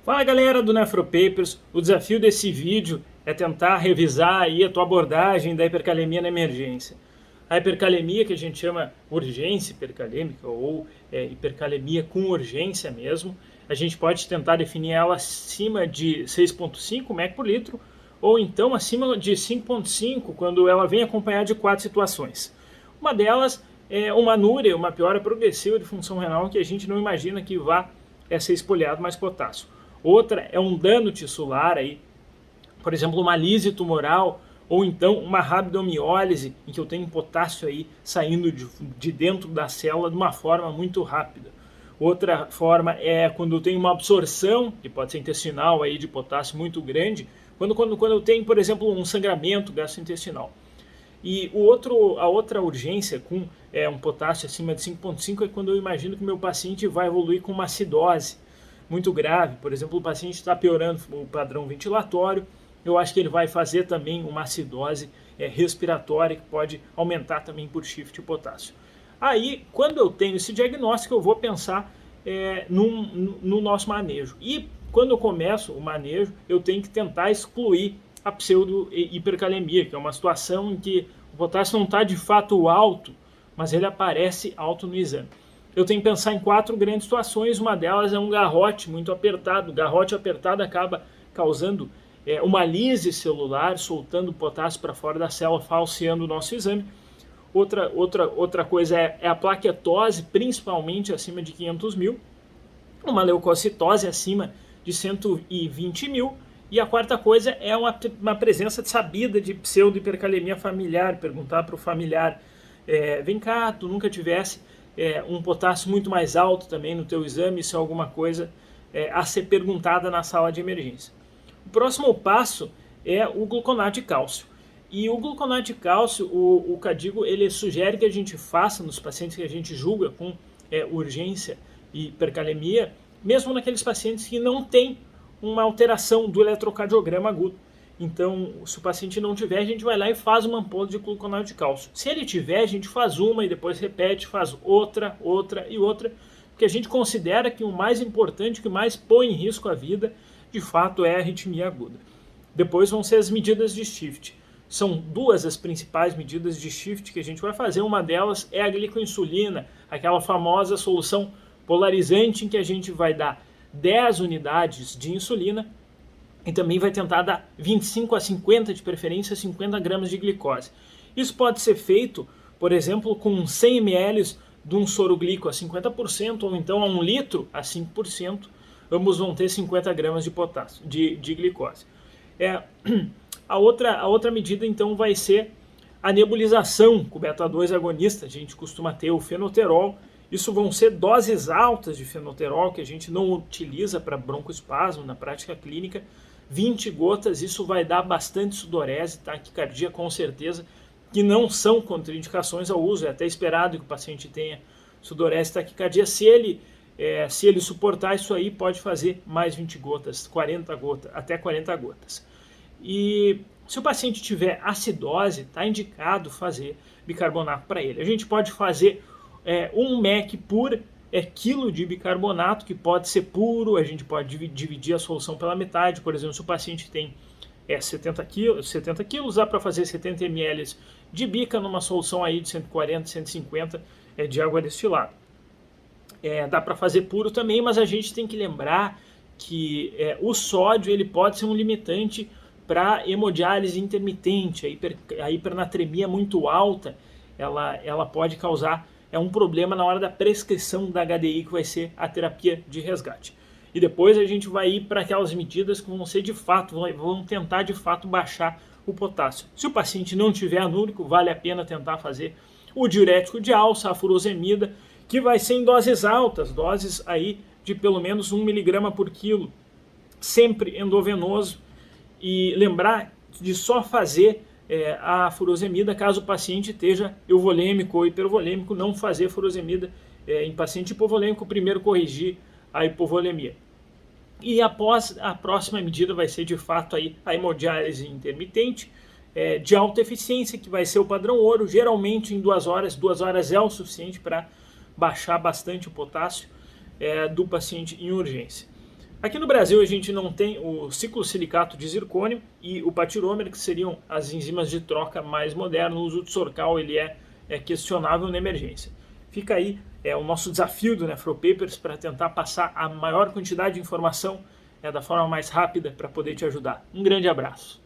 Fala galera do Nefropapers, o desafio desse vídeo é tentar revisar aí a tua abordagem da hipercalemia na emergência. A hipercalemia, que a gente chama urgência hipercalêmica ou hipercalemia com urgência mesmo, a gente pode tentar definir ela acima de 6,5 mEq por litro ou então acima de 5,5 quando ela vem acompanhada de 4 situações. Uma delas é uma anúria, uma piora progressiva de função renal que a gente não imagina que vá ser espolhado mais potássio. Outra é um dano tissular, aí, por exemplo, uma lise tumoral, ou então uma rabdomiólise, em que eu tenho potássio aí saindo de dentro da célula de uma forma muito rápida. Outra forma é quando eu tenho uma absorção, que pode ser intestinal, aí, de potássio muito grande, quando eu tenho, por exemplo, um sangramento gastrointestinal. E a outra urgência com um potássio acima de 5,5 é quando eu imagino que o meu paciente vai evoluir com uma acidose muito grave. Por exemplo, o paciente está piorando o padrão ventilatório, eu acho que ele vai fazer também uma acidose respiratória que pode aumentar também por shift de potássio. Aí, quando eu tenho esse diagnóstico, eu vou pensar no nosso manejo. E quando eu começo o manejo, eu tenho que tentar excluir a pseudo-hipercalemia, que é uma situação em que o potássio não está de fato alto, mas ele aparece alto no exame. Eu tenho que pensar em 4 grandes situações, uma delas é um garrote muito apertado. O garrote apertado acaba causando uma lise celular, soltando potássio para fora da célula, falseando o nosso exame. Outra coisa é a plaquetose, principalmente acima de 500 mil, uma leucocitose acima de 120 mil, e a quarta coisa é uma presença sabida de pseudo-hipercalemia familiar. Perguntar para o familiar, vem cá, tu nunca tivesse um potássio muito mais alto também no teu exame, isso é alguma coisa a ser perguntada na sala de emergência. O próximo passo é o gluconato de cálcio. E o gluconato de cálcio, o Cadigo, ele sugere que a gente faça nos pacientes que a gente julga com urgência e hipercalemia, mesmo naqueles pacientes que não têm uma alteração do eletrocardiograma agudo. Então, se o paciente não tiver, a gente vai lá e faz uma ampola de gluconato de cálcio. Se ele tiver, a gente faz uma e depois repete, faz outra, porque a gente considera que o mais importante, que mais põe em risco a vida, de fato é a arritmia aguda. Depois vão ser as medidas de shift. São 2 as principais medidas de shift que a gente vai fazer. Uma delas é a glicoinsulina, aquela famosa solução polarizante em que a gente vai dar 10 unidades de insulina e também vai tentar dar 25 a 50, de preferência 50 gramas de glicose. Isso pode ser feito, por exemplo, com 100 ml de um soroglico a 50% ou então a 1 litro a 5%, ambos vão ter 50 gramas de potássio, de glicose. A outra medida então vai ser a nebulização com beta-2 agonista. A gente costuma ter o fenoterol. Isso vão ser doses altas de fenoterol que a gente não utiliza para broncoespasmo na prática clínica. 20 gotas, isso vai dar bastante sudorese, taquicardia com certeza, que não são contraindicações ao uso. É até esperado que o paciente tenha sudorese e taquicardia. Se ele suportar isso aí, pode fazer mais 20 gotas, 40 gotas, até 40 gotas. E se o paciente tiver acidose, está indicado fazer bicarbonato para ele. A gente pode fazer 1 mEq por quilo de bicarbonato, que pode ser puro. A gente pode dividir a solução pela metade. Por exemplo, se o paciente tem 70 quilos, dá para fazer 70 ml de bica numa solução aí de 140, 150 de água destilada. Dá para fazer puro também, mas a gente tem que lembrar que o sódio ele pode ser um limitante para hemodiálise intermitente. A hipernatremia muito alta, ela pode causar um problema na hora da prescrição da HDI, que vai ser a terapia de resgate. E depois a gente vai ir para aquelas medidas que vão ser de fato, vão tentar de fato baixar o potássio. Se o paciente não tiver anúrico, vale a pena tentar fazer o diurético de alça, a furosemida, que vai ser em doses altas, doses aí de pelo menos 1 mg por quilo, sempre endovenoso. E lembrar de só fazer a furosemida caso o paciente esteja euvolêmico ou hipervolêmico, não fazer furosemida em paciente hipovolêmico, primeiro corrigir a hipovolemia. E após, a próxima medida vai ser de fato aí a hemodiálise intermitente de alta eficiência, que vai ser o padrão ouro, geralmente em 2 horas. 2 horas é o suficiente para baixar bastante o potássio do paciente em urgência. Aqui no Brasil a gente não tem o ciclosilicato de zircônio e o patirômero, que seriam as enzimas de troca mais modernas. O uso do Sorcal ele é questionável na emergência. Fica aí o nosso desafio do Nefropapers para tentar passar a maior quantidade de informação da forma mais rápida para poder te ajudar. Um grande abraço.